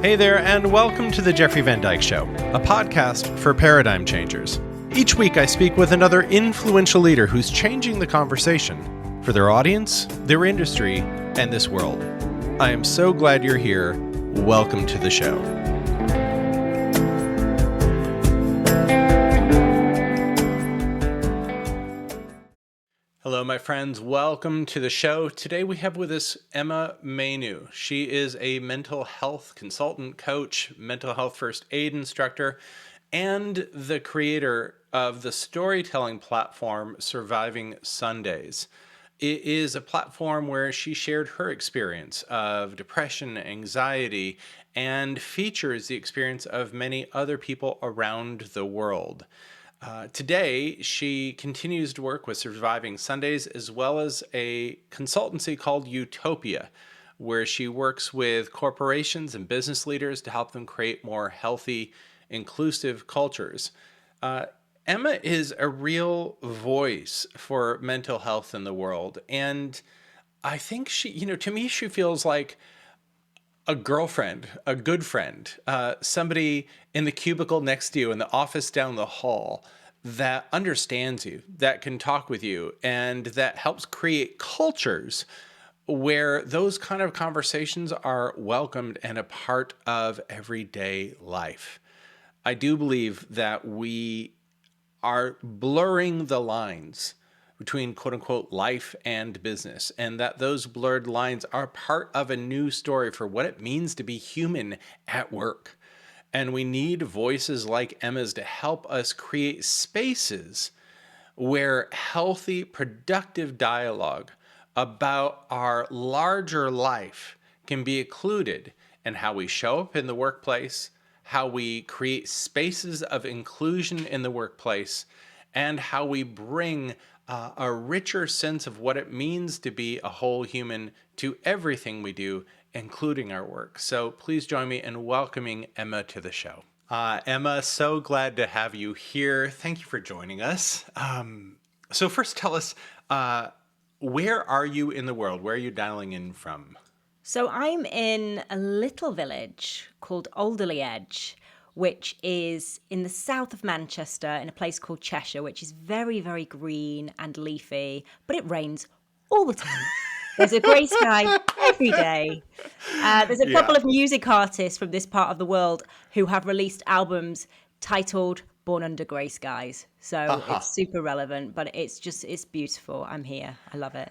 Hey there, and welcome to the Jeffrey Van Dyke Show, a podcast for paradigm changers. Each week I speak with another influential leader who's changing the conversation for their audience, their industry, and this world. I am so glad you're here. Welcome to the show. Hello, my friends. Welcome to the show. Today we have with us Emmamanu. She is a mental health consultant, coach, mental health first aid instructor, and the creator of the storytelling platform Surviving Sundays. It is a platform where she shared her experience of depression, anxiety, and features the experience of many other people around the world. Today, she continues to work with Surviving Sundays as well as a consultancy called Utopia, where she works with corporations and business leaders to help them create more healthy, inclusive cultures. Emma is a real voice for mental health in the world. And I think she, to me, she feels like a girlfriend, a good friend, somebody in the cubicle next to you in the office down the hall that understands you, that can talk with you, and that helps create cultures where those kind of conversations are welcomed and a part of everyday life. I do believe that we are blurring the lines between quote unquote life and business, and that those blurred lines are part of a new story for what it means to be human at work. And we need voices like Emma's to help us create spaces where healthy, productive dialogue about our larger life can be included in how we show up in the workplace, how we create spaces of inclusion in the workplace, and how we bring a richer sense of what it means to be a whole human to everything we do, including our work. So please join me in welcoming Emma to the show. Emma, so glad to have you here. Thank you for joining us. So first tell us, where are you in the world? Where are you dialing in from? So I'm in a little village called Alderley Edge, which is in the south of Manchester in a place called Cheshire, which is very, very green and leafy, but it rains all the time. There's a grey sky every day. There's a couple of music artists from this part of the world who have released albums titled Born Under Grey Skies. So It's super relevant, but it's beautiful. I'm here. I love it.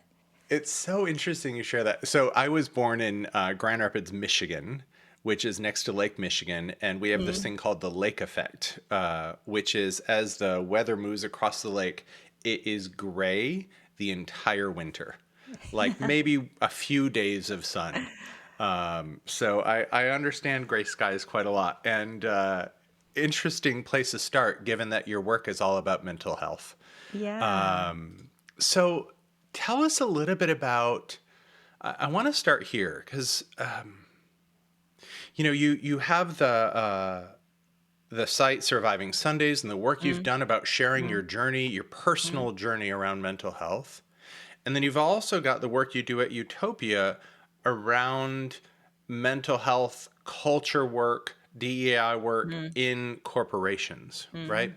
It's so interesting you share that. So I was born in Grand Rapids, Michigan, which is next to Lake Michigan. And we have this thing called the lake effect, which is as the weather moves across the lake, it is gray the entire winter, like maybe a few days of sun. So I understand gray skies quite a lot. And interesting place to start, given that your work is all about mental health. Yeah. So tell us a little bit about, I want to start here because, you have the site Surviving Sundays and the work you've done about sharing your journey, your personal journey around mental health. And then you've also got the work you do at Utopia around mental health, culture work, DEI work in corporations, right?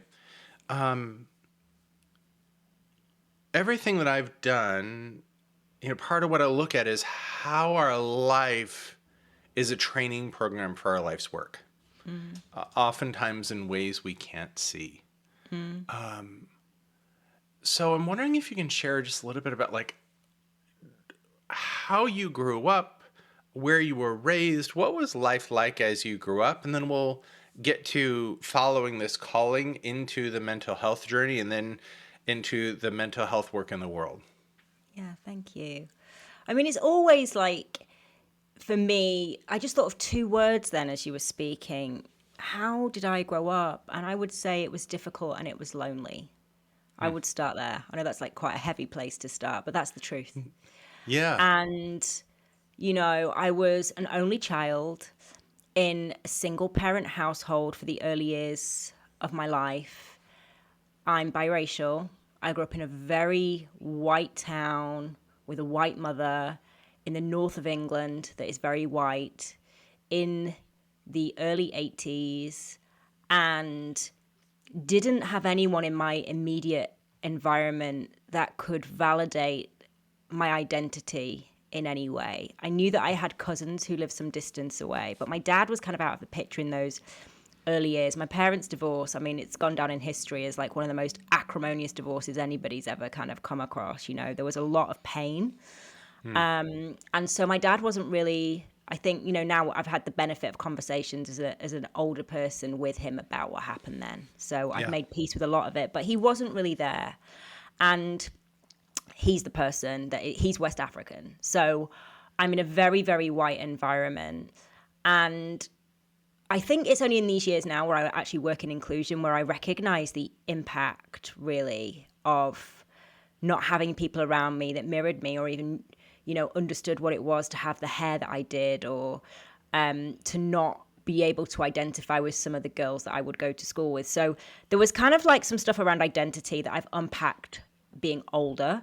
Everything that I've done, part of what I look at is how our life is a training program for our life's work, oftentimes in ways we can't see. So I'm wondering if you can share just a little bit about like how you grew up, where you were raised, what was life like as you grew up, and then we'll get to following this calling into the mental health journey and then into the mental health work in the world. Yeah, thank you. I mean, it's always like, for me, I just thought of two words then as you were speaking. How did I grow up? And I would say it was difficult and it was lonely. I would start there. I know that's like quite a heavy place to start, but that's the truth. Yeah. And, I was an only child in a single parent household for the early years of my life. I'm biracial. I grew up in a very white town with a white mother in the north of England that is very white, in the early 80s and didn't have anyone in my immediate environment that could validate my identity in any way. I knew that I had cousins who lived some distance away, but my dad was kind of out of the picture in those early years. My parents' divorce, I mean, it's gone down in history as like one of the most acrimonious divorces anybody's ever kind of come across. You know, there was a lot of pain. And so my dad wasn't really, I think, you know, now I've had the benefit of conversations as an older person with him about what happened then. So I've Yeah. made peace with a lot of it, but he wasn't really there. And he's the person that he's West African. So I'm in a very, very white environment. And I think it's only in these years now where I actually work in inclusion where I recognize the impact really of not having people around me that mirrored me or even, you know, understood what it was to have the hair that I did or to not be able to identify with some of the girls that I would go to school with. So there was kind of like some stuff around identity that I've unpacked being older.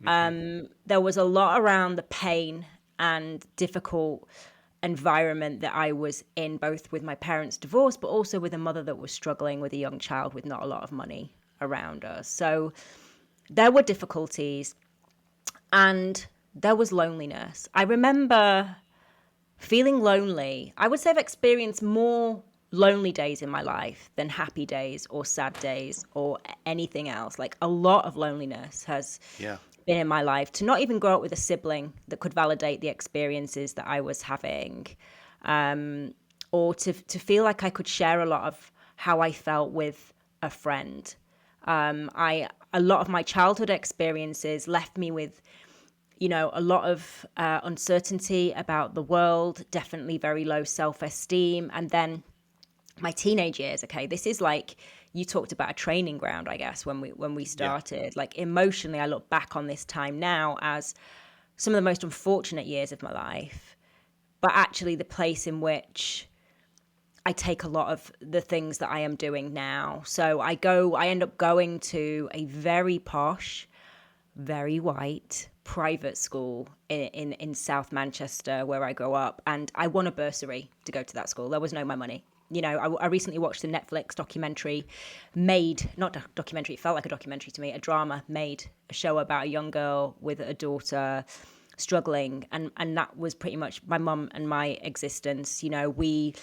Hmm. There was a lot around the pain and difficult environment that I was in, both with my parents' divorce, but also with a mother that was struggling with a young child with not a lot of money around us. So there were difficulties and there was loneliness. I remember feeling lonely. I would say I've experienced more lonely days in my life than happy days or sad days or anything else. Like a lot of loneliness has Yeah. been in my life, to not even grow up with a sibling that could validate the experiences that I was having, or to feel like I could share a lot of how I felt with a friend. A lot of my childhood experiences left me with, you know, a lot of uncertainty about the world, definitely very low self-esteem, and then my teenage years. Okay, this is like, you talked about a training ground, I guess, when we Yeah. started. Like emotionally, I look back on this time now as some of the most unfortunate years of my life, but actually the place in which I take a lot of the things that I am doing now. So I end up going to a very posh, very white private school in South Manchester where I grew up, and I won a bursary to go to that school. There was no my money. You know, I recently watched a Netflix documentary not a documentary, it felt like a documentary to me, a drama made, a show about a young girl with a daughter struggling, and that was pretty much my mum and my existence. You know, we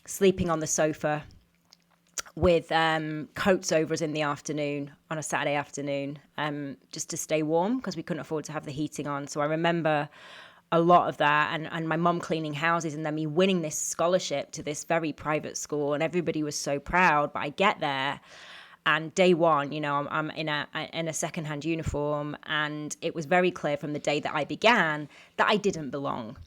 sleeping on the sofa with coats over us in the afternoon on a Saturday afternoon, just to stay warm because we couldn't afford to have the heating on. So I remember a lot of that, and my mum cleaning houses, and then me winning this scholarship to this very private school, and everybody was so proud. But I get there, and day one, you know, I'm in a secondhand uniform, and it was very clear from the day that I began that I didn't belong.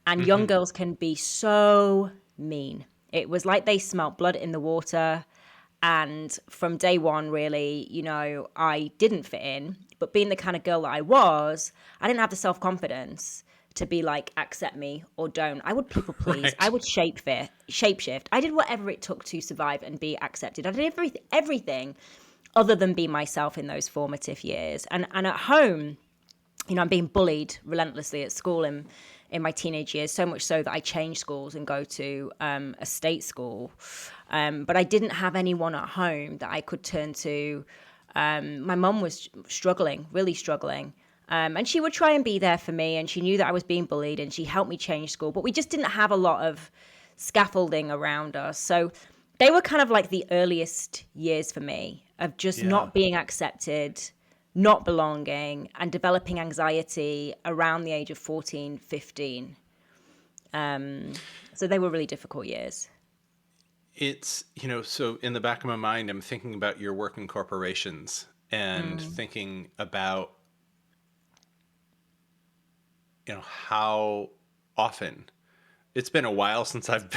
And young Hmm. girls can be so mean. It was like they smelt blood in the water. And from day one, really, you know, I didn't fit in. But being the kind of girl that I was, I didn't have the self confidence to be like, accept me or don't. I would people please. I Right. would shapeshift. I did whatever it took to survive and be accepted. I did everything other than be myself in those formative years. And at home, you know, I'm being bullied relentlessly at school in my teenage years, so much so that I changed schools and go to a state school. But I didn't have anyone at home that I could turn to. My mum was struggling, really struggling. And she would try and be there for me, and she knew that I was being bullied, and she helped me change school. But we just didn't have a lot of scaffolding around us. So they were kind of like the earliest years for me of just Yeah. not being accepted, not belonging, and developing anxiety around the age of 14, 15. So they were really difficult years. It's, so in the back of my mind, I'm thinking about your work in corporations and Mm, thinking about, how often it's been a while since I've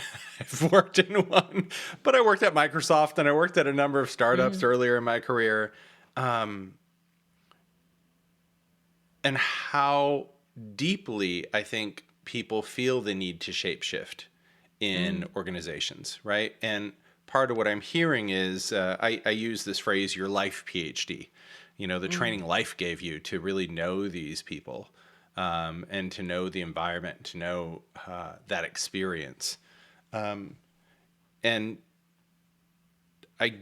worked in one, but I worked at Microsoft and I worked at a number of startups mm, earlier in my career. And how deeply I think people feel the need to shapeshift in mm, organizations, right? And part of what I'm hearing is I use this phrase, your life PhD, the mm. training life gave you to really know these people, and to know the environment, to know that experience. And I,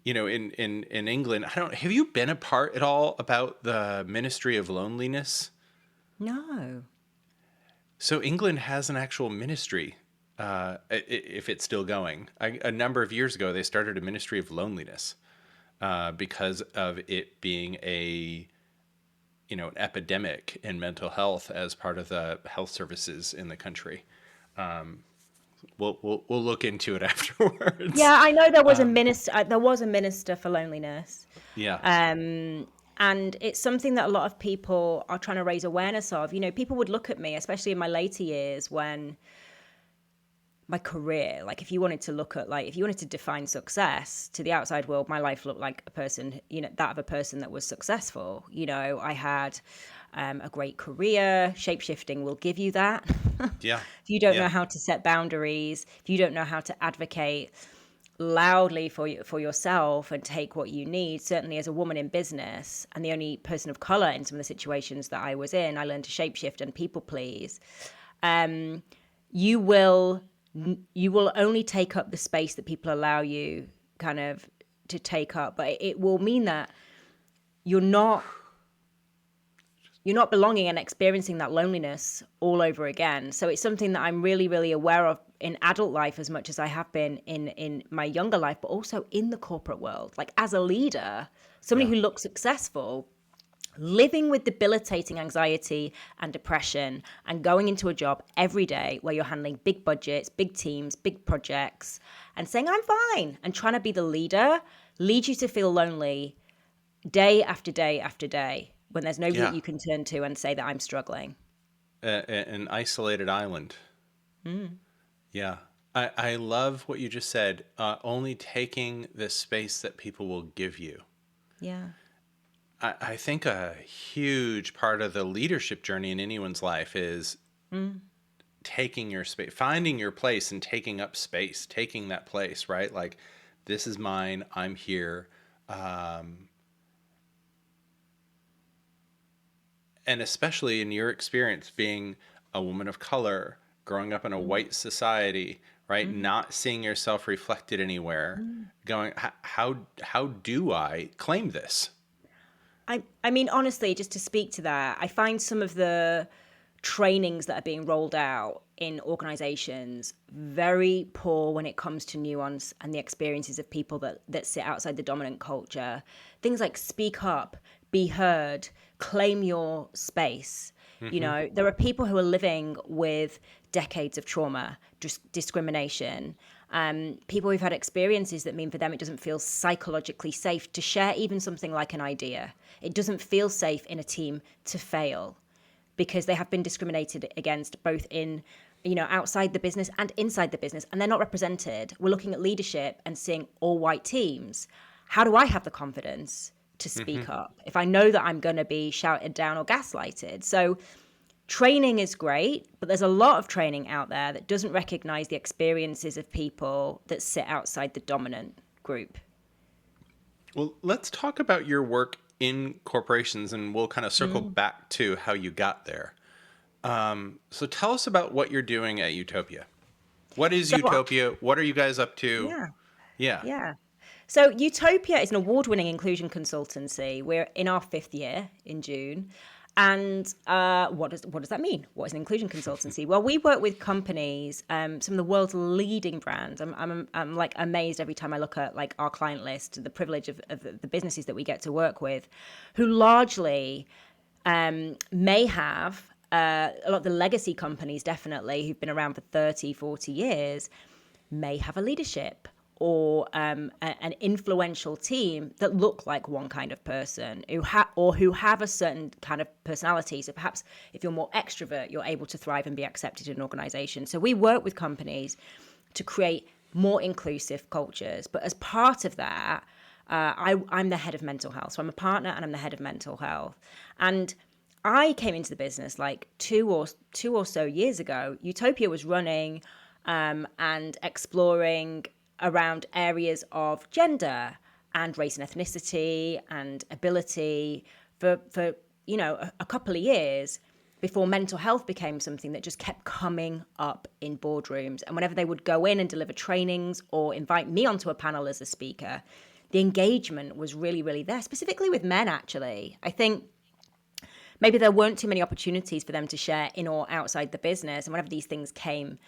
in England, I don't, have you been a part at all about the Ministry of Loneliness? No. So England has an actual ministry, if it's still going. A number of years ago, they started a Ministry of Loneliness because of it being an epidemic in mental health as part of the health services in the country. We'll look into it afterwards. Yeah, I know there was a minister. There was a minister for loneliness, Yeah, and it's something that a lot of people are trying to raise awareness of. People would look at me, especially in my later years, when my career, like if you wanted to look at, like if you wanted to define success to the outside world, my life looked like a person, that of a person that was successful. I had a great career. Shapeshifting will give you that. yeah, If you don't yeah, know how to set boundaries, if you don't know how to advocate loudly for yourself and take what you need, certainly as a woman in business and the only person of color in some of the situations that I was in, I learned to shapeshift and people please. You will only take up the space that people allow you kind of to take up, but it will mean that you're not belonging and experiencing that loneliness all over again. So it's something that I'm really, really aware of in adult life as much as I have been in my younger life, but also in the corporate world. Like as a leader, somebody yeah, who looks successful, living with debilitating anxiety and depression and going into a job every day where you're handling big budgets, big teams, big projects, and saying, I'm fine, and trying to be the leader leads you to feel lonely day after day after day when there's nobody that yeah. you can turn to and say that I'm struggling. An isolated island. Yeah. I love what you just said. Only taking the space that people will give you. Yeah. I think a huge part of the leadership journey in anyone's life is taking your space, finding your place and taking up space, taking that place, right? Like, this is mine, I'm here. Um, and especially in your experience being a woman of color, growing up in a white society, right? Not seeing yourself reflected anywhere, going, how do I claim this? I mean, honestly, just to speak to that, I find some of the trainings that are being rolled out in organizations very poor when it comes to nuance and the experiences of people that sit outside the dominant culture. Things like speak up, be heard, claim your space. Hmm. There are people who are living with decades of trauma, discrimination, people who've had experiences that mean for them it doesn't feel psychologically safe to share even something like an idea. It doesn't feel safe in a team to fail because they have been discriminated against both in outside the business and inside the business, and they're not represented. We're looking at leadership and seeing all white teams. How do I have the confidence to Hmm. speak up if I know that I'm going to be shouted down or gaslighted? So training is great, but there's a lot of training out there that doesn't recognize the experiences of people that sit outside the dominant group. Well, let's talk about your work in corporations and we'll kind of circle back to how you got there. So tell us about what you're doing at Utopia. What is So, Utopia? What are you guys up to? yeah, Yeah. yeah. So Utopia is an award-winning inclusion consultancy. We're in our fifth year in June. And what does that mean? What is an inclusion consultancy? Well, we work with companies, some of the world's leading brands. I'm like amazed every time I look at like our client list, the privilege of the businesses that we get to work with, who largely may have a lot of the legacy companies, definitely, who've been around for 30, 40 years, may have a leadership or an influential team that look like one kind of person who have a certain kind of personality. So perhaps if you're more extrovert, you're able to thrive and be accepted in an organization. So we work with companies to create more inclusive cultures. But as part of that, I'm the head of mental health. So I'm a partner and I'm the head of mental health. And I came into the business like two or so years ago. Utopia was running and exploring around areas of gender and race and ethnicity and ability for a couple of years. before mental health became something that just kept coming up in boardrooms. And whenever they would go in and deliver trainings or invite me onto a panel as a speaker, the engagement was really, really there, specifically with men, actually. I think maybe there weren't too many opportunities for them to share in or outside the business. And whenever these things came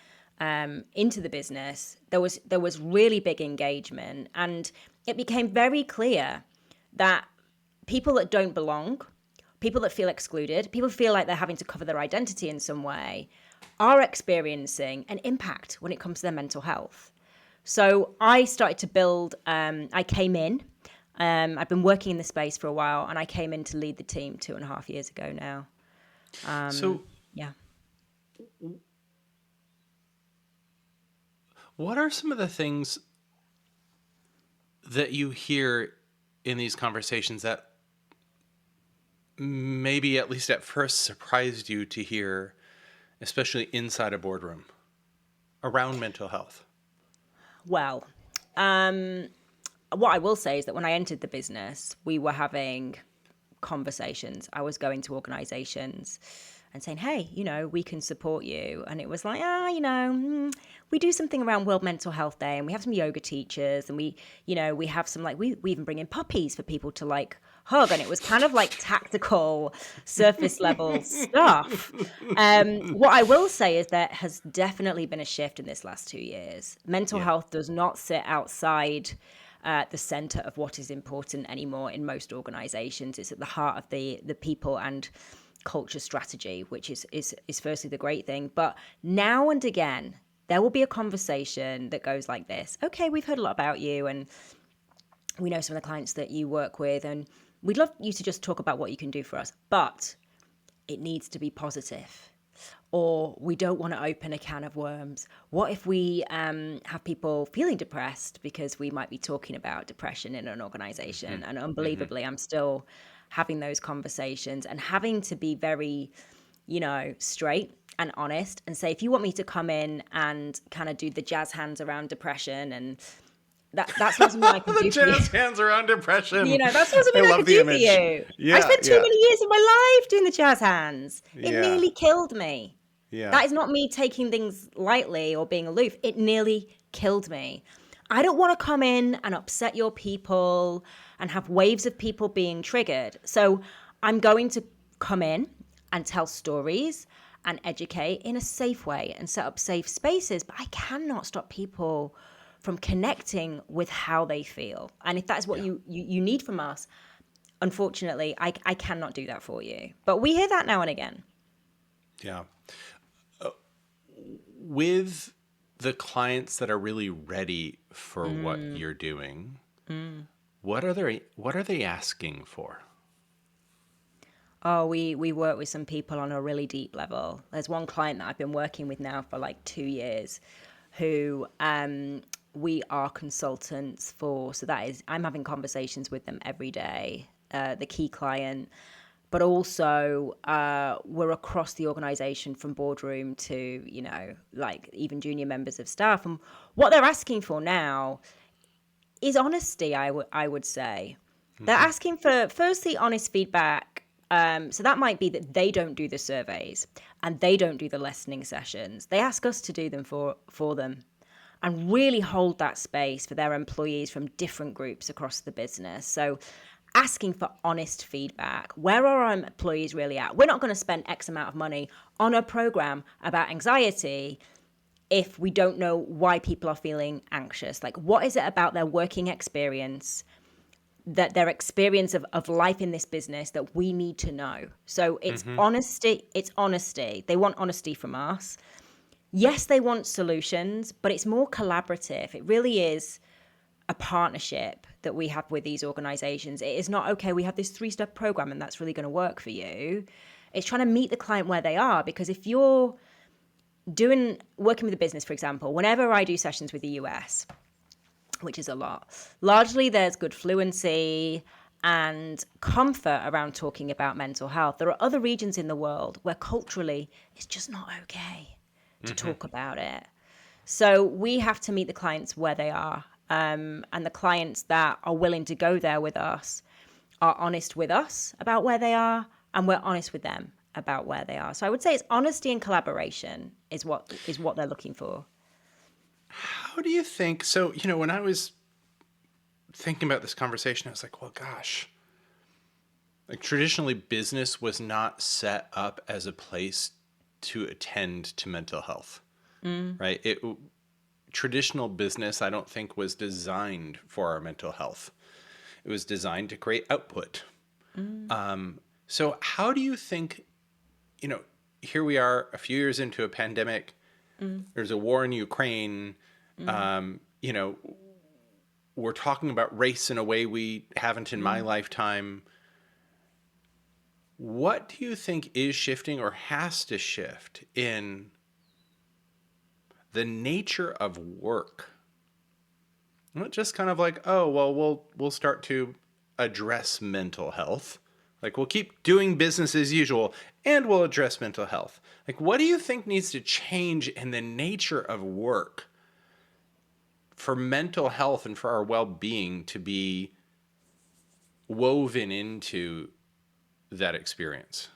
into the business, there was really big engagement. And it became very clear that people that don't belong, people that feel excluded, people who feel like they're having to cover their identity in some way, are experiencing an impact when it comes to their mental health. So I started to build, I came in, I've been working in the space for a while, and I came in to lead the team 2.5 years ago now. So Yeah. what are some of the things that you hear in these conversations that maybe at least at first surprised you to hear, especially inside a boardroom, around mental health? Well, what I will say is that when I entered the business, we were having conversations. I was going to organizations and saying, hey, we can support you. And it was like, we do something around World Mental Health Day, and we have some yoga teachers, and we have some, like, we even bring in puppies for people to, like, hug. And it was kind of like tactical surface level stuff. What I will say is there has definitely been a shift in this last 2 years. Mental health does not sit outside the center of what is important anymore in most organizations. It's at the heart of the people and culture strategy, which is firstly the great thing. But now and again, there will be a conversation that goes like this. Okay, we've heard a lot about you, and we know some of the clients that you work with, and we'd love you to just talk about what you can do for us, but it needs to be positive. Or we don't want to open a can of worms. What if we have people feeling depressed because we might be talking about depression in an organization? Mm-hmm. And unbelievably, I'm still having those conversations and having to be very, straight and honest and say, if you want me to come in and kind of do the jazz hands around depression, and that's not something I can The do for you. jazz hands around depression. That's not something I can do for you. Yeah, I spent too many years of my life doing the jazz hands. It Yeah. nearly killed me. Yeah. That is not me taking things lightly or being aloof. It nearly killed me. I don't want to come in and upset your people and have waves of people being triggered. So I'm going to come in and tell stories and educate in a safe way and set up safe spaces. But I cannot stop people from connecting with how they feel. And if that's what you need from us, unfortunately, I cannot do that for you. But we hear that now and again. Yeah. With the clients that are really ready for what you're doing, what are they asking for? Oh, we work with some people on a really deep level. There's one client that I've been working with now for like 2 years who we are consultants for. So that is, I'm having conversations with them every day, the key client. But also we're across the organization from boardroom to, like even junior members of staff. And what they're asking for now is honesty, I would say. Mm-hmm. They're asking for, firstly, honest feedback. So that might be that they don't do the surveys and they don't do the listening sessions. They ask us to do them for them and really hold that space for their employees from different groups across the business. So asking for honest feedback. Where are our employees really at? We're not going to spend X amount of money on a program about anxiety if we don't know why people are feeling anxious. Like, what is it about their working experience, that their experience of life in this business that we need to know? So it's honesty. It's honesty. They want honesty from us. Yes, they want solutions, but it's more collaborative. It really is a partnership that we have with these organizations. It is not, okay, we have this 3-step program and that's really going to work for you. It's trying to meet the client where they are, because if you're working with a business, for example, whenever I do sessions with the US, which is a lot, largely there's good fluency and comfort around talking about mental health. There are other regions in the world where culturally it's just not okay to talk about it. So we have to meet the clients where they are. And the clients that are willing to go there with us are honest with us about where they are, and we're honest with them. about where they are. So I would say it's honesty and collaboration is what they're looking for. How do you think? So, when I was thinking about this conversation, I was like, well, gosh, like traditionally business was not set up as a place to attend to mental health, right? Traditional business, I don't think, was designed for our mental health. It was designed to create output. So how do you think, here we are a few years into a pandemic, there's a war in Ukraine, you know, we're talking about race in a way we haven't in my lifetime. What do you think is shifting or has to shift in the nature of work? Not just kind of like, oh, well, we'll start to address mental health. Like we'll keep doing business as usual and we'll address mental health. Like what do you think needs to change in the nature of work for mental health and for our well-being to be woven into that experience?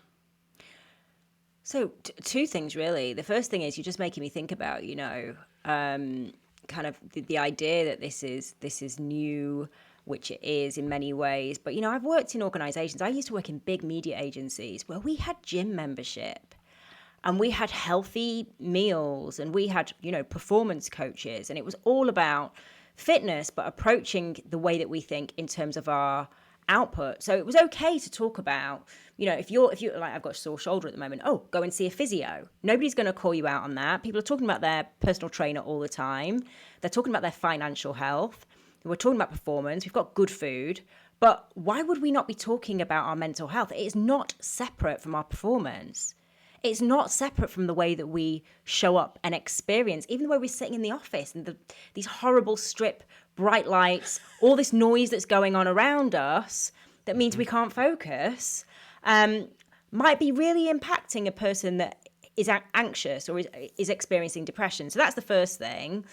So two things really. The first thing is you're just making me think about, kind of the idea that this is new, which it is in many ways. But I've worked in organizations. I used to work in big media agencies where we had gym membership and we had healthy meals and we had, performance coaches, and it was all about fitness, but approaching the way that we think in terms of our output. So it was okay to talk about, if you're like, I've got a sore shoulder at the moment, oh, go and see a physio. Nobody's going to call you out on that. People are talking about their personal trainer all the time. They're talking about their financial health. We're talking about performance. We've got good food. But why would we not be talking about our mental health? It is not separate from our performance. It's not separate from the way that we show up and experience, even the way we're sitting in the office and these horrible strip bright lights, all this noise that's going on around us that means we can't focus, might be really impacting a person that is anxious or is experiencing depression. So that's the first thing.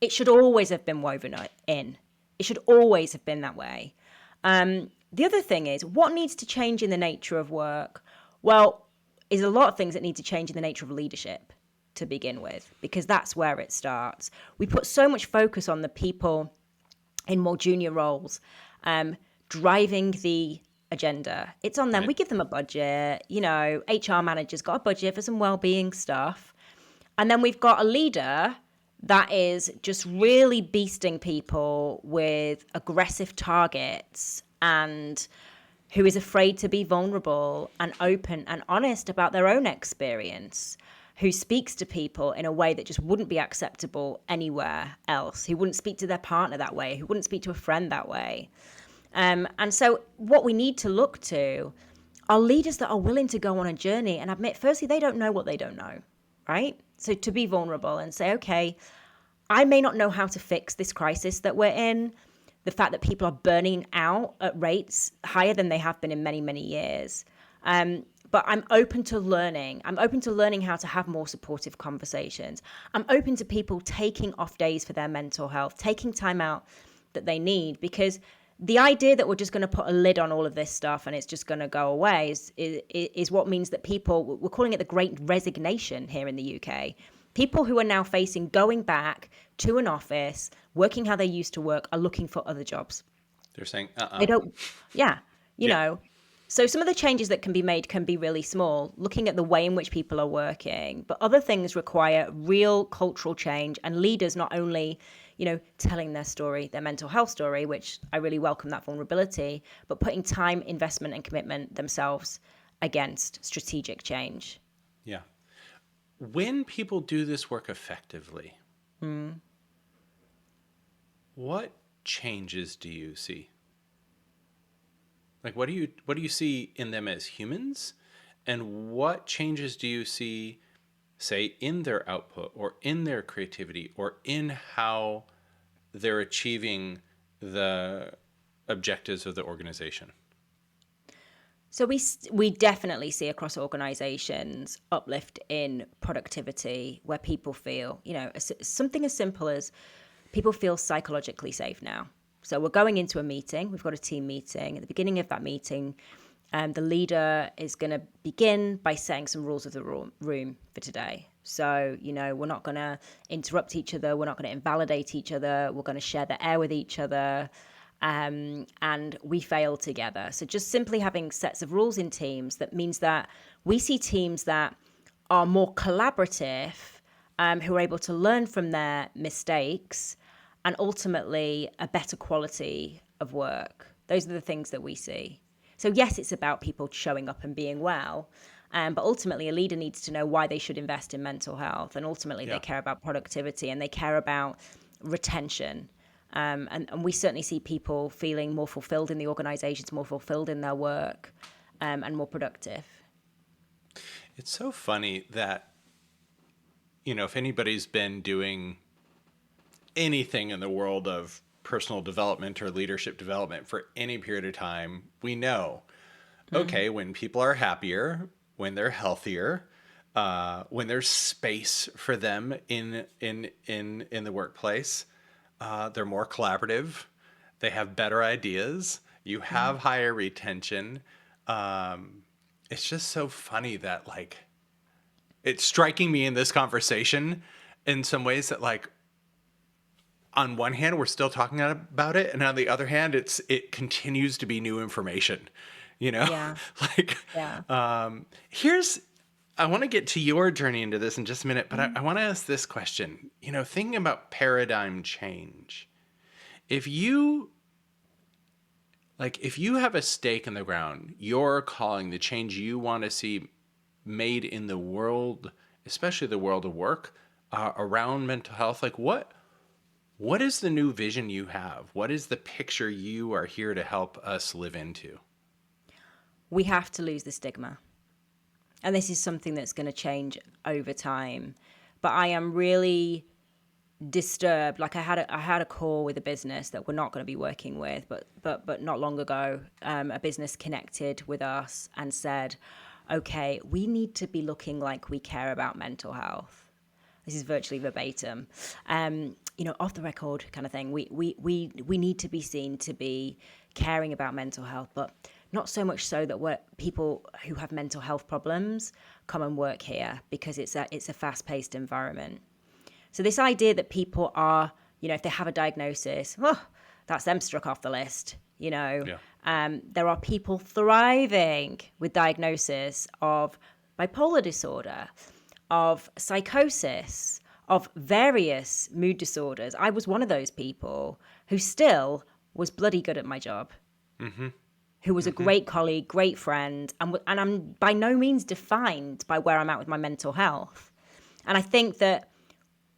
It should always have been woven in. It should always have been that way. The other thing is, what needs to change in the nature of work? Well, is a lot of things that need to change in the nature of leadership to begin with, because that's where it starts. We put so much focus on the people in more junior roles, driving the agenda. It's on them. Right. We give them a budget. HR managers got a budget for some well-being stuff. And then we've got a leader that is just really beasting people with aggressive targets and who is afraid to be vulnerable and open and honest about their own experience, who speaks to people in a way that just wouldn't be acceptable anywhere else, who wouldn't speak to their partner that way, who wouldn't speak to a friend that way. And so what we need to look to are leaders that are willing to go on a journey and admit, firstly, they don't know what they don't know, right? So to be vulnerable and say, okay, I may not know how to fix this crisis that we're in, the fact that people are burning out at rates higher than they have been in many, many years. But I'm open to learning. I'm open to learning how to have more supportive conversations. I'm open to people taking off days for their mental health, taking time out that they need, because the idea that we're just going to put a lid on all of this stuff and it's just going to go away is what means that people, we're calling it the Great Resignation here in the UK. People who are now facing going back to an office, working how they used to work, are looking for other jobs. They're saying, They don't, yeah, you Yeah. know. So some of the changes that can be made can be really small, looking at the way in which people are working. But other things require real cultural change and leaders not only, telling their story, their mental health story, which I really welcome that vulnerability, but putting time, investment, and commitment themselves against strategic change. Yeah. When people do this work effectively, what changes do you see? Like, what do you see in them as humans, and what changes do you see, say, in their output or in their creativity or in how they're achieving the objectives of the organization? So we definitely see across organizations uplift in productivity where people feel, something as simple as people feel psychologically safe now. So we're going into a meeting. We've got a team meeting. At the beginning of that meeting, The leader is going to begin by saying some rules of the room for today. So, we're not going to interrupt each other. We're not going to invalidate each other. We're going to share the air with each other. And we fail together. So just simply having sets of rules in teams, that means that we see teams that are more collaborative, who are able to learn from their mistakes, and ultimately a better quality of work. Those are the things that we see. So yes, it's about people showing up and being well, but ultimately a leader needs to know why they should invest in mental health, and ultimately they Yeah. care about productivity and they care about retention. And we certainly see people feeling more fulfilled in the organizations, more fulfilled in their work, and more productive. It's so funny that, if anybody's been doing anything in the world of personal development or leadership development for any period of time, we know, Mm. okay, when people are happier, when they're healthier, when there's space for them in the workplace, they're more collaborative. They have better ideas. You have Mm. higher retention. Um, it's just so funny that like it's striking me in this conversation in some ways that like on one hand we're still talking about it, and on the other hand it continues to be new information. You know, Yeah, like yeah. here's I want to get to your journey into this in just a minute, but I, Mm. I want to ask this question. Thinking about paradigm change. If you if you have a stake in the ground, you're calling the change you want to see made in the world, especially the world of work, around mental health. Like what is the new vision you have? What is the picture you are here to help us live into? We have to lose the stigma. And this is something that's going to change over time. But I am really disturbed. Like I had a call with a business that we're not going to be working with, but not long ago, a business connected with us and said, "Okay, we need to be looking like we care about mental health." This is virtually verbatim. Off the record kind of thing. We need to be seen to be caring about mental health, but not so much so that we're people who have mental health problems come and work here, because it's a fast-paced environment. So this idea that people are, if they have a diagnosis, oh, that's them struck off the list. Yeah. There are people thriving with diagnosis of bipolar disorder, of psychosis, of various mood disorders. I was one of those people who still was bloody good at my job, Mm-hmm. who was a Mm-hmm. great colleague, great friend, and I'm by no means defined by where I'm at with my mental health. And I think that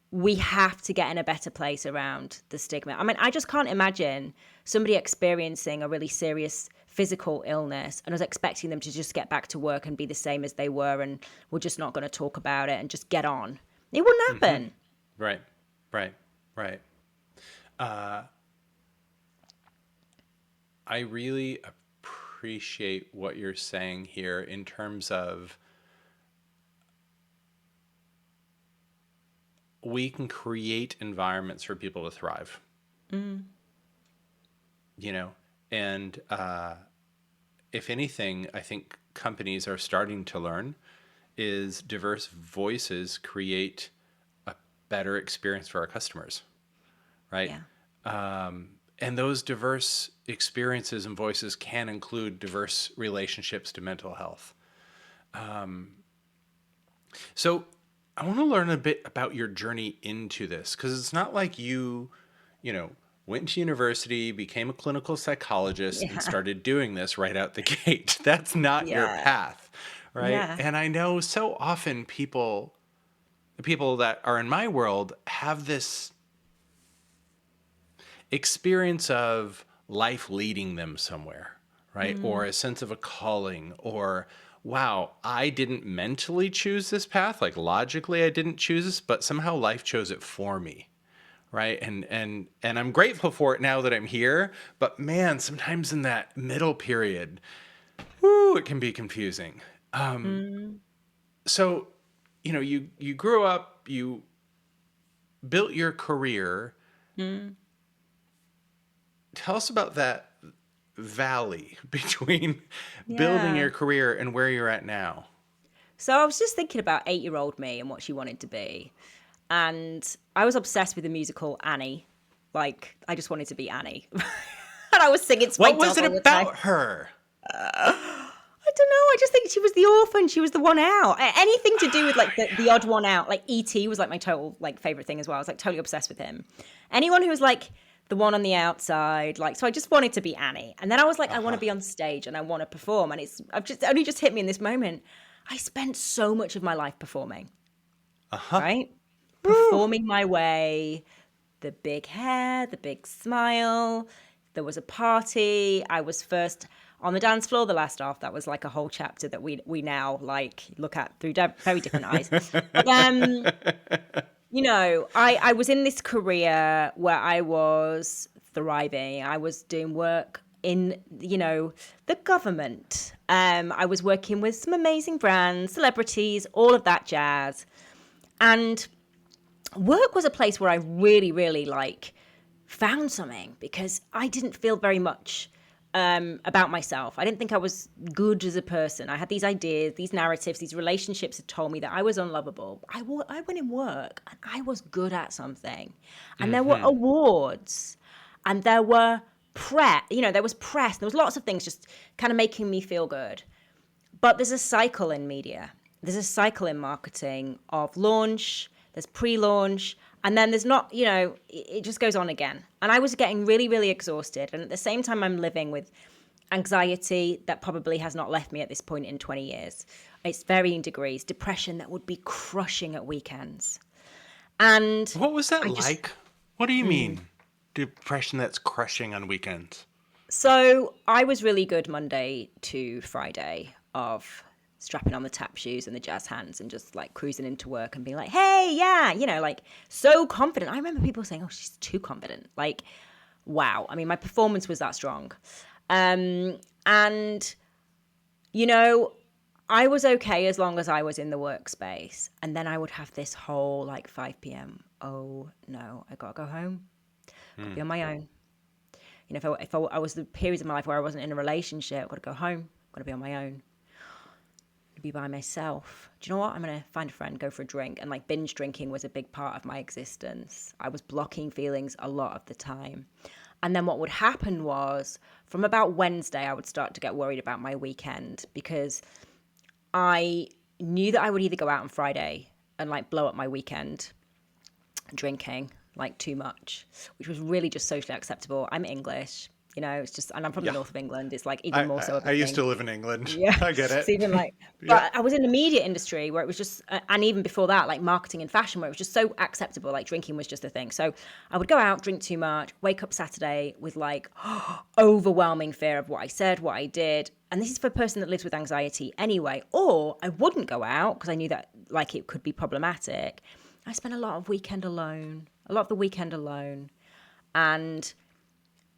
we have to get in a better place around the stigma. I mean, I just can't imagine somebody experiencing a really serious physical illness and us expecting them to just get back to work and be the same as they were, and we're just not going to talk about it and just get on. It wouldn't Mm-hmm. happen. Right. Right. Right. Uh, I really appreciate what you're saying here in terms of we can create environments for people to thrive, Mm. you know, and if anything, I think companies are starting to learn is diverse voices create a better experience for our customers, right? Yeah. And those diverse experiences and voices can include diverse relationships to mental health. So I want to learn a bit about your journey into this, because it's not like you know, went to university, became a clinical psychologist, and Yeah. started doing this right out the gate. That's not your Yeah. path, right? Yeah. And I know so often the people that are in my world have this experience of life leading them somewhere, right? Or Mm. a sense of a calling, or wow, I didn't mentally choose this path, like logically I didn't choose this, but somehow life chose it for me, right? And I'm grateful for it now that I'm here, but man, sometimes in that middle period, whoo, it can be confusing. Mm. So, you grew up, you built your career. Mm. Tell us about that valley between building Yeah. your career and where you're at now? So I was just thinking about 8-year-old me and what she wanted to be. And I was obsessed with the musical Annie. Like, I just wanted to be Annie. And I was singing to my What was dog it all the time. about her? I don't know. I just think she was the orphan. She was the one out. Anything to do with like the odd one out. Like E.T. was like my total like favorite thing as well. I was like totally obsessed with him. Anyone who was like the one on the outside, like, so I just wanted to be Annie. And then I was like, I want to be on stage and I want to perform. And I've just only just hit me in this moment. I spent so much of my life performing, right? Performing my way, the big hair, the big smile. There was a party. I was first on the dance floor, the last half. That was like a whole chapter that we now like look at through very different eyes. But I was in this career where I was thriving. I was doing work in, the government. I was working with some amazing brands, celebrities, all of that jazz. And work was a place where I really, really like found something because I didn't feel very much about myself. I didn't think I was good as a person. I had these ideas, these narratives, these relationships had told me that I was unlovable. I went in work and I was good at something. And there were awards and there were there was press. There was lots of things just kind of making me feel good. But there's a cycle in media. There's a cycle in marketing of launch, there's pre-launch, and then there's not, it just goes on again. And I was getting really, really exhausted. And at the same time, I'm living with anxiety that probably has not left me at this point in 20 years. It's varying degrees, depression that would be crushing at weekends. And What was that I just, like? What do you mean? Depression that's crushing on weekends. so I was really good Monday to Friday of strapping on the tap shoes and the jazz hands and just like cruising into work and being like, hey, yeah, like so confident. I remember people saying, oh, she's too confident. Like, wow. I mean, my performance was that strong. And, I was okay as long as I was in the workspace. And then I would have this whole like 5 p.m. Oh, no, I got to go home. Got to be on my own. If I was the periods of my life where I wasn't in a relationship, I've got to go home. Got to be on my own. Be by myself. Do you know what? I'm going to find a friend, go for a drink. And like binge drinking was a big part of my existence. I was blocking feelings a lot of the time. And then what would happen was from about Wednesday, I would start to get worried about my weekend because I knew that I would either go out on Friday and like blow up my weekend drinking like too much, which was really just socially acceptable. I'm English. It's just, and I'm from the north of England. It's like even more so of a I used thing. to live in England. Yeah. I get it. It's even like, Yeah. but I was in the media industry where it was just, and even before that, like marketing and fashion, where it was just so acceptable. Like drinking was just a thing. So I would go out, drink too much, wake up Saturday with like overwhelming fear of what I said, what I did. And this is for a person that lives with anxiety anyway. Or I wouldn't go out because I knew that like it could be problematic. I spent a lot of the weekend alone. And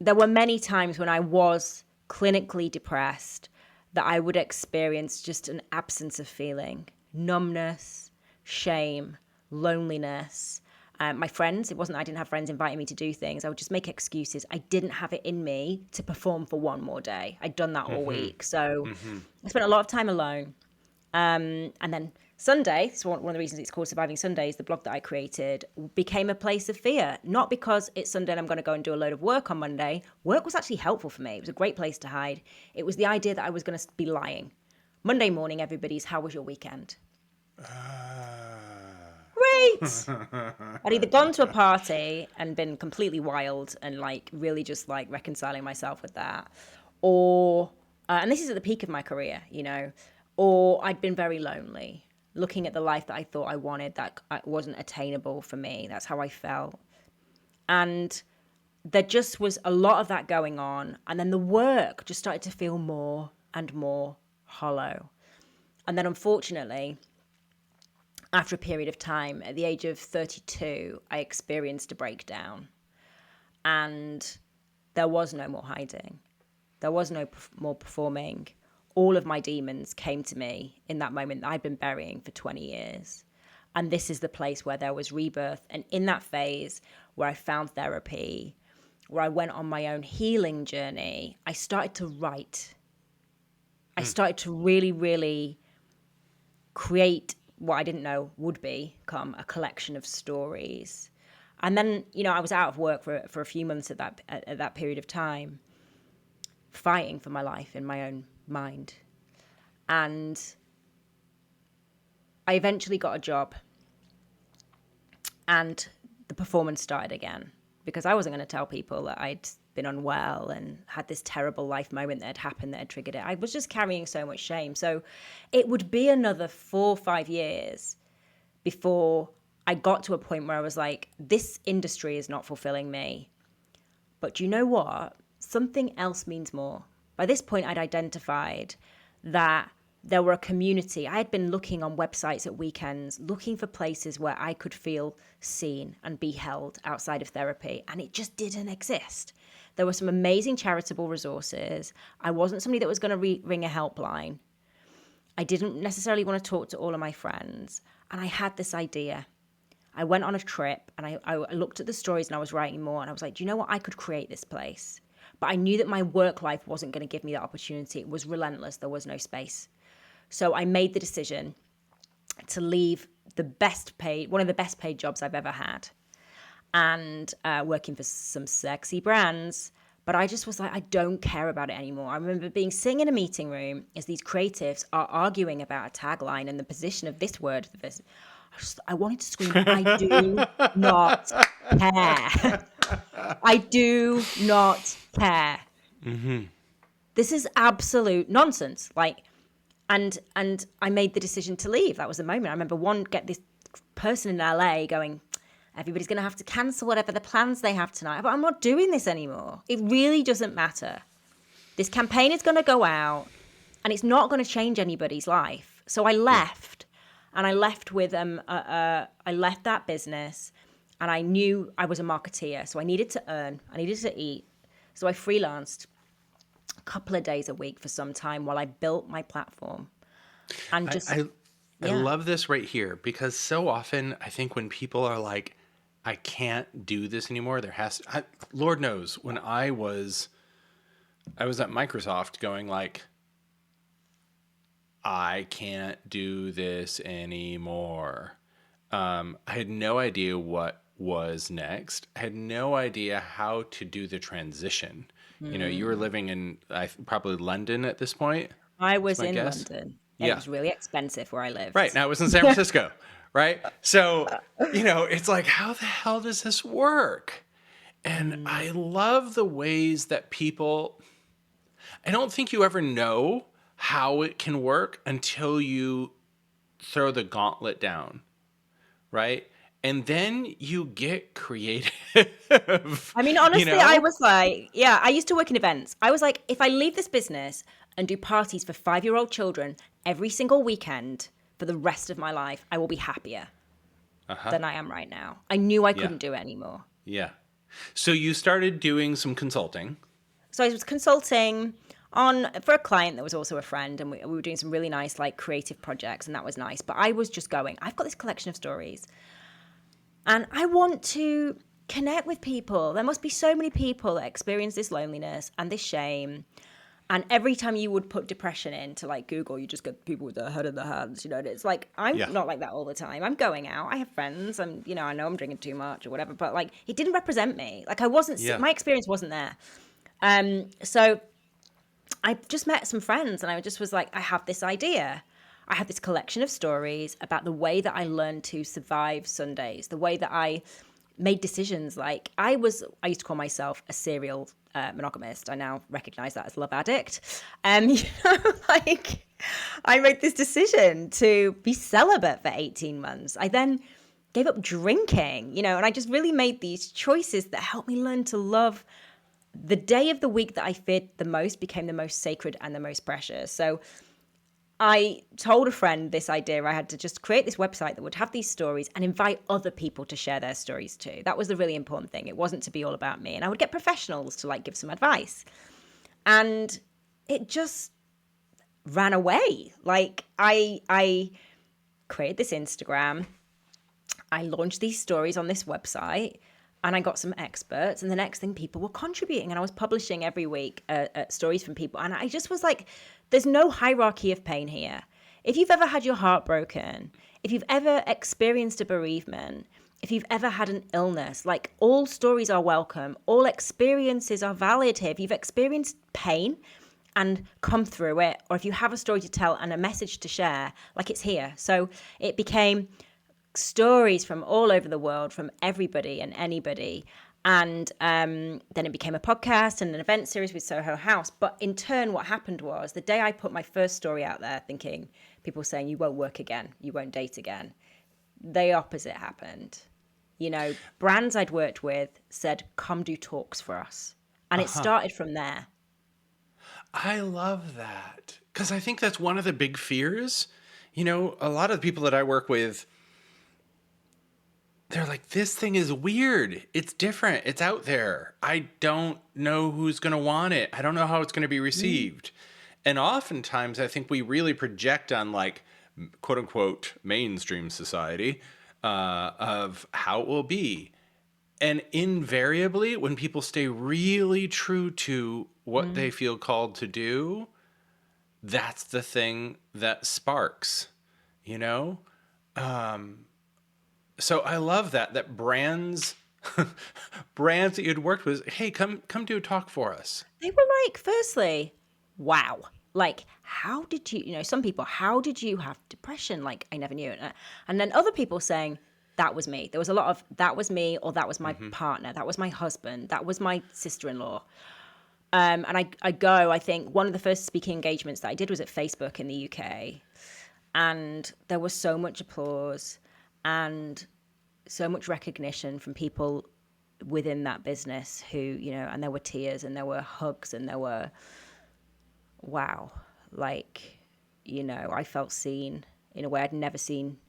there were many times when I was clinically depressed that I would experience just an absence of feeling, numbness, shame, loneliness. My friends, I didn't have friends inviting me to do things. I would just make excuses. I didn't have it in me to perform for one more day. I'd done that all week. So I spent a lot of time alone. And then Sunday, so one of the reasons it's called Surviving Sundays, the blog that I created, became a place of fear. Not because it's Sunday and I'm going to go and do a load of work on Monday. Work was actually helpful for me. It was a great place to hide. It was the idea that I was going to be lying. Monday morning, everybody's, how was your weekend? Great. I'd either gone to a party and been completely wild and like really just like reconciling myself with that, or, and this is at the peak of my career, or I'd been very lonely, looking at the life that I thought I wanted that wasn't attainable for me. That's how I felt. And there just was a lot of that going on. And then the work just started to feel more and more hollow. And then unfortunately, after a period of time, at the age of 32, I experienced a breakdown. And there was no more hiding. There was no more performing. All of my demons came to me in that moment that I'd been burying for 20 years. And this is the place where there was rebirth. And in that phase where I found therapy, where I went on my own healing journey, I started to write. I started to really, really create what I didn't know would become a collection of stories. And then, I was out of work for a few months at that period of time, fighting for my life in my own mind. And I eventually got a job, and the performance started again, because I wasn't going to tell people that I'd been unwell and had this terrible life moment that had happened that had triggered it. I was just carrying so much shame. So it would be another 4 or 5 years before I got to a point where I was like, this industry is not fulfilling me. But you know what? Something else means more. By this point, I'd identified that there were a community. I had been looking on websites at weekends, looking for places where I could feel seen and be held outside of therapy, and it just didn't exist. There were some amazing charitable resources. I wasn't somebody that was going to ring a helpline. I didn't necessarily want to talk to all of my friends, and I had this idea. I went on a trip, and I looked at the stories, and I was writing more, and I was like, do you know what? I could create this place. But I knew that my work life wasn't going to give me that opportunity. It was relentless. There was no space. So I made the decision to leave one of the best paid jobs I've ever had, and working for some sexy brands. But I just was like, I don't care about it anymore. I remember sitting in a meeting room as these creatives are arguing about a tagline and the position of this word for this. I wanted to scream, I do not care. I do not care. This is absolute nonsense. And I made the decision to leave. That was the moment. I remember get this person in LA going, everybody's going to have to cancel whatever the plans they have tonight. But I'm not doing this anymore. It really doesn't matter. This campaign is going to go out, and it's not going to change anybody's life. So I left, and I left I left that business, and I knew I was a marketeer. So I needed to earn. I needed to eat. So I freelanced a couple of days a week for some time while I built my platform. And just, I love this right here, because so often I think when people are like, I can't do this anymore, Lord knows, when I was at Microsoft going like, I can't do this anymore. I had no idea what was next. I had no idea how to do the transition. You were living in probably London at this point. I That's was my in guess. London. It Yeah. was really expensive where I lived. Right. Now I was in San Francisco. Right. So, it's like, how the hell does this work? And I love the ways that I don't think you ever know how it can work until you throw the gauntlet down. Right. And then you get creative. I mean, honestly, I was like, I used to work in events. I was like, if I leave this business and do parties for 5-year-old children every single weekend for the rest of my life, I will be happier than I am right now. I knew I couldn't do it anymore. Yeah. So you started doing some consulting. So I was consulting for a client that was also a friend, and we were doing some really nice, creative projects, and that was nice. But I was just going, I've got this collection of stories, and I want to connect with people. There must be so many people that experience this loneliness and this shame. And every time you would put depression into Google, you just get people with their head in their hands. It's like, I'm not like that all the time. I'm going out. I have friends. I know I'm drinking too much or whatever. But it didn't represent me. I wasn't. My experience wasn't there. So I just met some friends, and I just was like, I have this idea. I have this collection of stories about the way that I learned to survive Sundays, the way that I made decisions. I used to call myself a serial monogamist. I now recognize that as love addict. I made this decision to be celibate for 18 months. I then gave up drinking, and I just really made these choices that helped me learn to love. The day of the week that I feared the most became the most sacred and the most precious. So I told a friend this idea. I had to just create this website that would have these stories and invite other people to share their stories too. That was the really important thing. It wasn't to be all about me. And I would get professionals to give some advice. And it just ran away. I created this Instagram. I launched these stories on this website. and I got some experts, and the next thing, people were contributing, and I was publishing every week stories from people, and I just was like, there's no hierarchy of pain here. If you've ever had your heart broken, if you've ever experienced a bereavement, if you've ever had an illness, like, all stories are welcome, all experiences are valid here. If you've experienced pain and come through it, or if you have a story to tell and a message to share, like, it's here. So it became stories from all over the world, from everybody and anybody. And then it became a podcast and an event series with Soho House. But in turn, what happened was, the day I put my first story out there, thinking, people saying, you won't work again, you won't date again, the opposite happened. You know, brands I'd worked with said, come do talks for us. And it Uh-huh. started from there. I love that. Because I think that's one of the big fears. A lot of the people that I work with, they're like, this thing is weird. It's different. It's out there. I don't know who's going to want it. I don't know how it's going to be Mm, received. And oftentimes, I think we really project on, like, quote unquote mainstream society of how it will be. And invariably, when people stay really true to what they mm, feel called to do, that's the thing that sparks, you know? So I love that brands brands that you'd worked with, hey, come do a talk for us. They were like, firstly, wow. Like, how did you, some people, how did you have depression? Like, I never knew it. And then other people saying, that was me. There was a lot of, that was me, or that was my Hmm. partner, that was my husband, that was my sister-in-law. And I think one of the first speaking engagements that I did was at Facebook in the UK. And there was so much applause and so much recognition from people within that business who, and there were tears and there were hugs and there were, wow, like, I felt seen in a way I'd never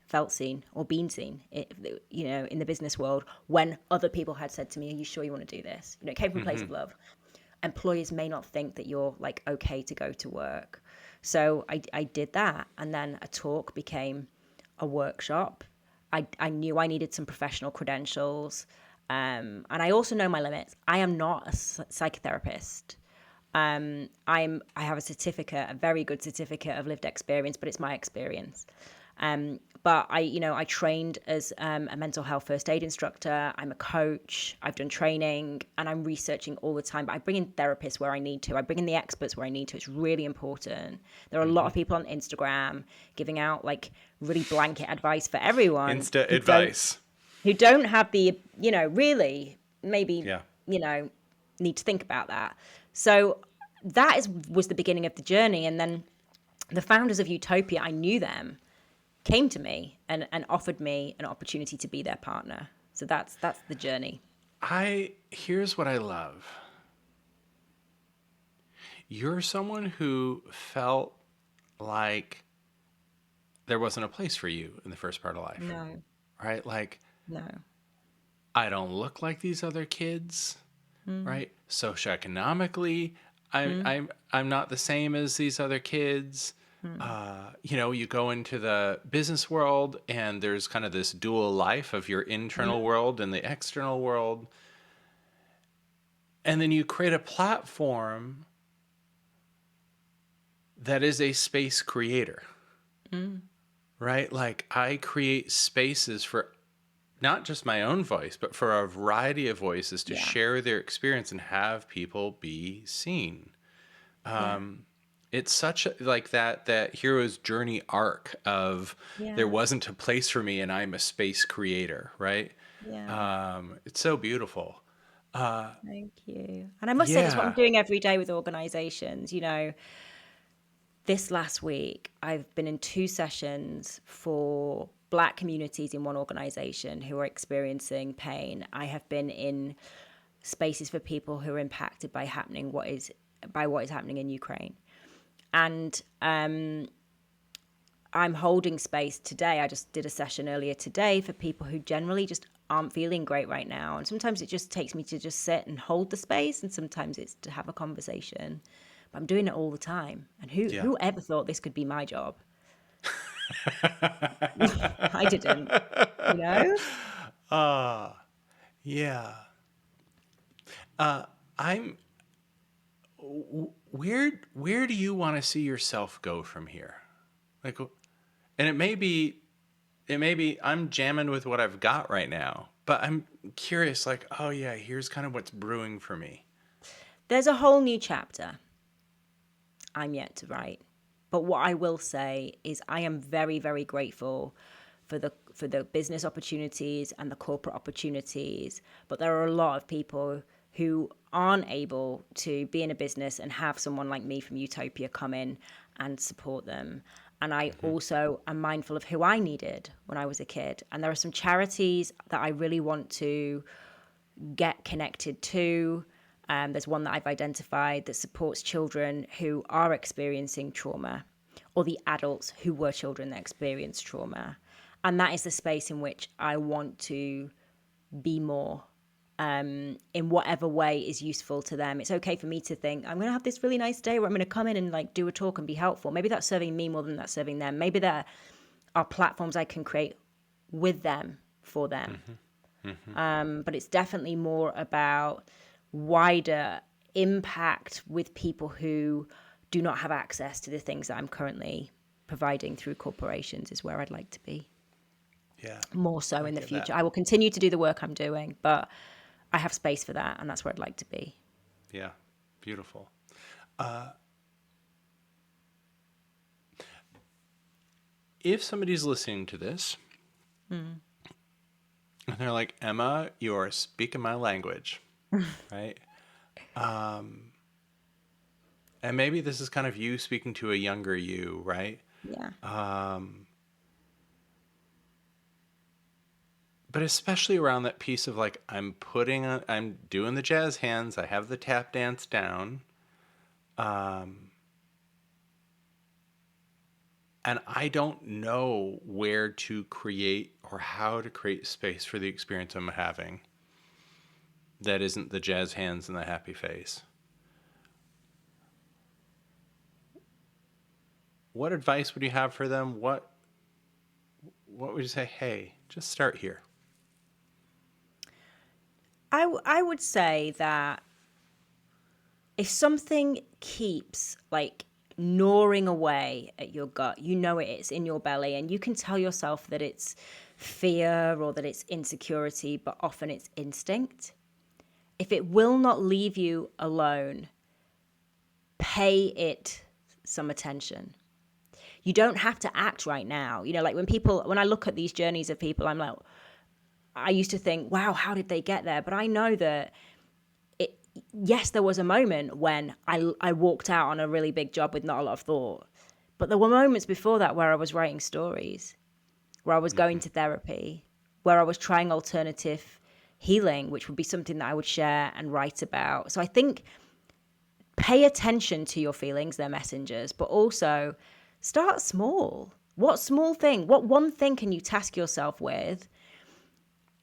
felt seen or been seen, in the business world, when other people had said to me, are you sure you want to do this? It came from a place Hmm. of love. Employers may not think that you're, like, okay to go to work. So I did that. And then a talk became a workshop. I knew I needed some professional credentials. And I also know my limits. I am not a psychotherapist. I have a certificate, a very good certificate of lived experience, but it's my experience. But I trained as a mental health first aid instructor. I'm a coach. I've done training, and I'm researching all the time. But I bring in therapists where I need to. I bring in the experts where I need to. It's really important. There are a lot Hmm. of people on Instagram giving out, like, really blanket advice for everyone Insta who don't advice. have the, really, maybe, Yeah. you know, need to think about that. So that was the beginning of the journey. And then the founders of Utopia, I knew them, came to me and offered me an opportunity to be their partner. So that's the journey. I Here's what I love. You're someone who felt like there wasn't a place for you in the first part of life, No, right? Like, no. I don't look like these other kids, Mm, right? Socioeconomically, I'm mm, I'm I'm not the same as these other kids. mm. You go into the business world, and there's kind of this dual life of your internal Yeah, world and the external world. And then you create a platform that is a space creator, mm, right? Like, I create spaces for not just my own voice, but for a variety of voices to yeah, share their experience and have people be seen. yeah, It's such like that hero's journey arc of, there yeah, wasn't a place for me and I'm a space creator, right? yeah. It's so beautiful. Thank you. And I must say, that's what I'm Yeah. doing every day with organizations. This last week, I've been in 2 sessions for Black communities in one organization who are experiencing pain. I have been in spaces for people who are impacted by what is happening in Ukraine. And I'm holding space today. I just did a session earlier today for people who generally just aren't feeling great right now. And sometimes it just takes me to just sit and hold the space, and sometimes it's to have a conversation. But I'm doing it all the time. And Yeah. who ever thought this could be my job? I didn't, you know? Ah, yeah. I'm where do you want to see yourself go from here? Like, and it may be I'm jamming with what I've got right now, but I'm curious. Like, oh yeah, here's kind of what's brewing for me. There's a whole new chapter I'm yet to write. But what I will say is I am very, very grateful for the business opportunities and the corporate opportunities. But there are a lot of people who aren't able to be in a business and have someone like me from Utopia come in and support them. And I also am mindful of who I needed when I was a kid. And there are some charities that I really want to get connected to. There's one that I've identified that supports children who are experiencing trauma, or the adults who were children that experienced trauma. And that is the space in which I want to be more, in whatever way is useful to them. It's okay for me to think, I'm going to have this really nice day where I'm going to come in and like do a talk and be helpful. Maybe that's serving me more than that's serving them. Maybe there are platforms I can create with them for them. But it's definitely more about wider impact with people who do not have access to the things that I'm currently providing through corporations is where I'd like to be Yeah, more so I in the get that. future. I will continue to do the work I'm doing, but I have space for that, and that's where I'd like to be. Yeah, beautiful. If somebody's listening to this and they're like, Emma, you're speaking my language, right? And maybe this is kind of you speaking to a younger you, right? Yeah. But especially around that piece of like, I'm doing the jazz hands, I have the tap dance down, and I don't know where to create or how to create space for the experience I'm having that isn't the jazz hands and the happy face. What advice would you have for them? What would you say? Hey, just start here. I would say that if something keeps like gnawing away at your gut, you know it's in your belly, and you can tell yourself that it's fear or that it's insecurity, but often it's instinct. If it will not leave you alone, pay it some attention. You don't have to act right now. You know, like when I look at these journeys of people, I'm like, I used to think, wow, how did they get there? But I know that yes, there was a moment when I walked out on a really big job with not a lot of thought. But there were moments before that where I was writing stories, where I was going to therapy, where I was trying alternative healing, which would be something that I would share and write about. So I think pay attention to your feelings, they're messengers, but also start small. What small thing, what one thing can you task yourself with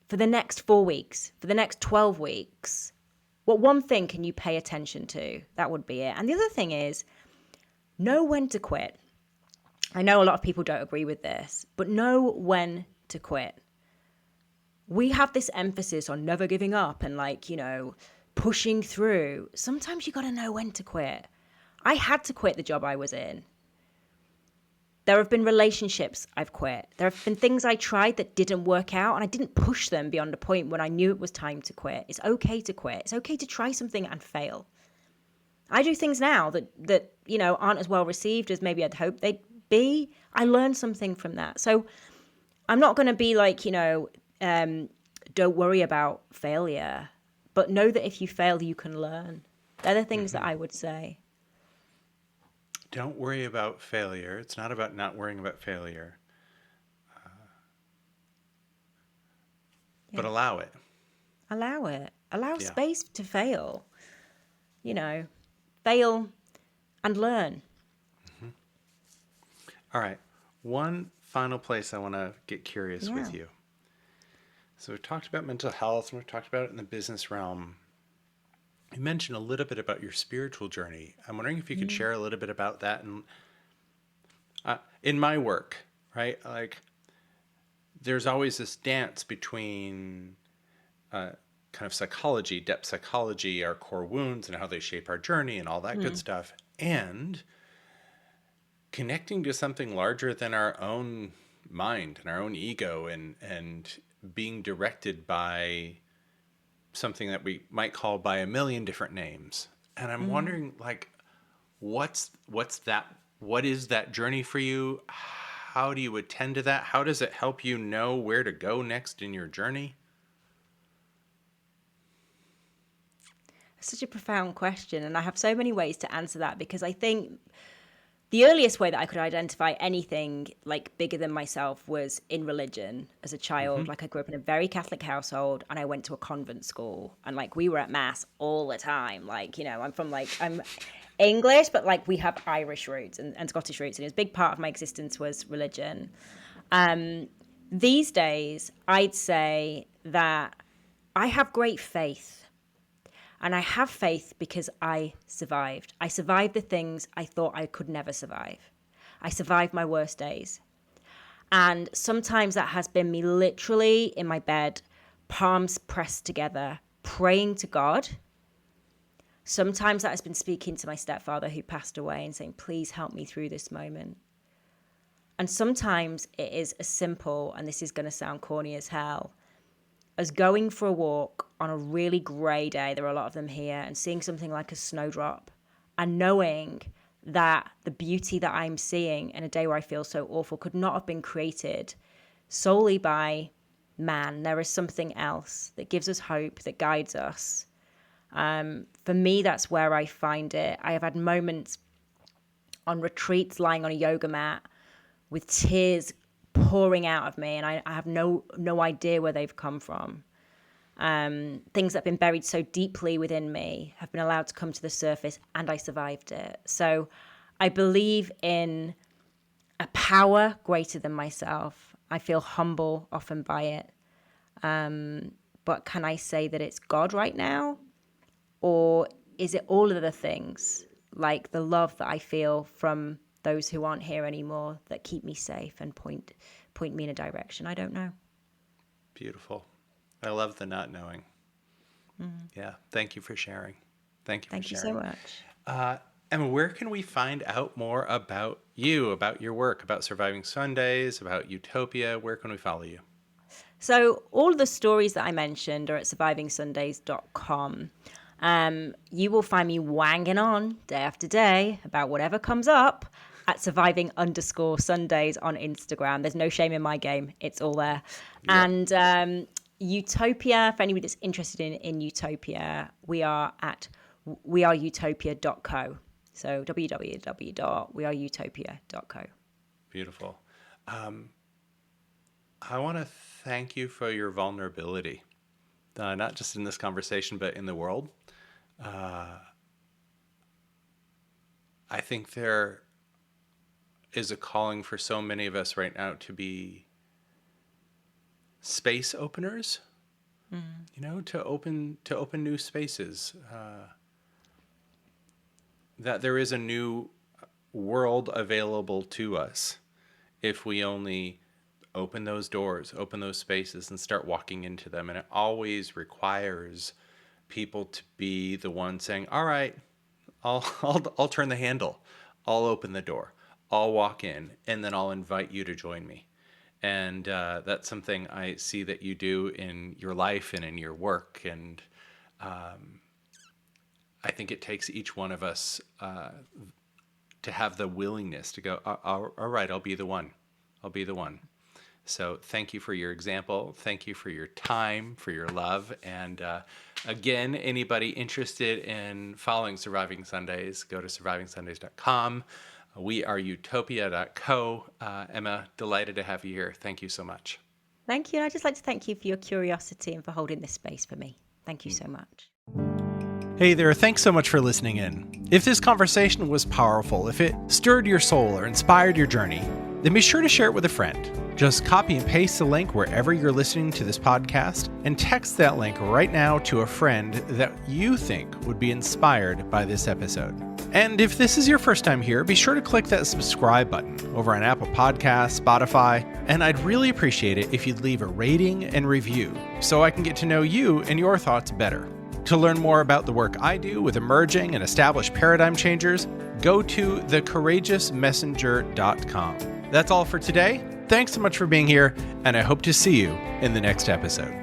for the next 4 weeks, for the next 12 weeks? What one thing can you pay attention to? That would be it. And the other thing is, know when to quit. I know a lot of people don't agree with this, but know when to quit. We have this emphasis on never giving up and pushing through. Sometimes you got to know when to quit. I had to quit the job I was in. There have been relationships I've quit. There have been things I tried that didn't work out, and I didn't push them beyond a point when I knew it was time to quit. It's okay to quit. It's okay to try something and fail. I do things now that aren't as well received as maybe I'd hoped they'd be. I learned something from that. So I'm not going to be like, don't worry about failure, but know that if you fail, you can learn. They're the things that I would say. Don't worry about failure. It's not about not worrying about failure, but Yeah. allow it. Allow it. Allow Yeah. space to fail. You know, fail and learn. All right. One final place I want to get curious Yeah. with you. So we've talked about mental health and we've talked about it in the business realm. You mentioned a little bit about your spiritual journey. I'm wondering if you could Mm. share a little bit about that. And in my work, right? Like, there's always this dance between kind of psychology, depth psychology, our core wounds and how they shape our journey and all that good stuff, and connecting to something larger than our own mind and our own ego, and being directed by something that we might call by a million different names. And I'm wondering, like, what is that journey for you? How do you attend to that? How does it help you know where to go next in your journey? Such a profound question, and I have so many ways to answer that, because I think the earliest way that I could identify anything like bigger than myself was in religion as a child. Like, I grew up in a very Catholic household, and I went to a convent school, and like we were at mass all the time. Like, you know, I'm English, but like we have Irish roots and Scottish roots, and a big part of my existence was religion. These days, I'd say that I have great faith. And I have faith because I survived. I survived the things I thought I could never survive. I survived my worst days. And sometimes that has been me literally in my bed, palms pressed together, praying to God. Sometimes that has been speaking to my stepfather who passed away and saying, please help me through this moment. And sometimes it is as simple, and this is going to sound corny as hell, as going for a walk on a really grey day, there are a lot of them here, and seeing something like a snowdrop and knowing that the beauty that I'm seeing in a day where I feel so awful could not have been created solely by man. There is something else that gives us hope, that guides us. For me, that's where I find it. I have had moments on retreats lying on a yoga mat with tears pouring out of me, and I have no idea where they've come from. Things that have been buried so deeply within me have been allowed to come to the surface, and I survived it. So I believe in a power greater than myself. I feel humble often by it. But can I say that it's God right now? Or is it all of the things, like the love that I feel from those who aren't here anymore, that keep me safe and point me in a direction? I don't know. Beautiful. I love the not knowing. Yeah. Thank you for sharing. Thank you so much. Emma, where can we find out more about you, about your work, about Surviving Sundays, about Utopia? Where can we follow you? So all of the stories that I mentioned are at survivingsundays.com. You will find me wanging on day after day about whatever comes up at surviving_Sundays on Instagram. There's no shame in my game. It's all there. Yep. And Utopia, for anybody that's interested in Utopia, we are at weareutopia.co. So www.weareutopia.co. Beautiful. I want to thank you for your vulnerability, not just in this conversation, but in the world. I think there is a calling for so many of us right now to be space openers, you know, to open new spaces, that there is a new world available to us if we only open those doors, open those spaces, and start walking into them. And it always requires people to be the one saying, all right, I'll turn the handle, I'll open the door, I'll walk in, and then I'll invite you to join me. And that's something I see that you do in your life and in your work. And I think it takes each one of us to have the willingness to go, all right, I'll be the one. I'll be the one. So thank you for your example. Thank you for your time, for your love. And again, anybody interested in following Surviving Sundays, go to survivingsundays.com. We are utopia.co. Emma, delighted to have you here. Thank you so much. Thank you. I'd just like to thank you for your curiosity and for holding this space for me. Thank you so much. Hey there, thanks so much for listening in. If this conversation was powerful, if it stirred your soul or inspired your journey, then be sure to share it with a friend. Just copy and paste the link wherever you're listening to this podcast and text that link right now to a friend that you think would be inspired by this episode. And if this is your first time here, be sure to click that subscribe button over on Apple Podcasts, Spotify, And I'd really appreciate it if you'd leave a rating and review so I can get to know you and your thoughts better. To learn more about the work I do with emerging and established paradigm changers, go to thecourageousmessenger.com. That's all for today. Thanks so much for being here, and I hope to see you in the next episode.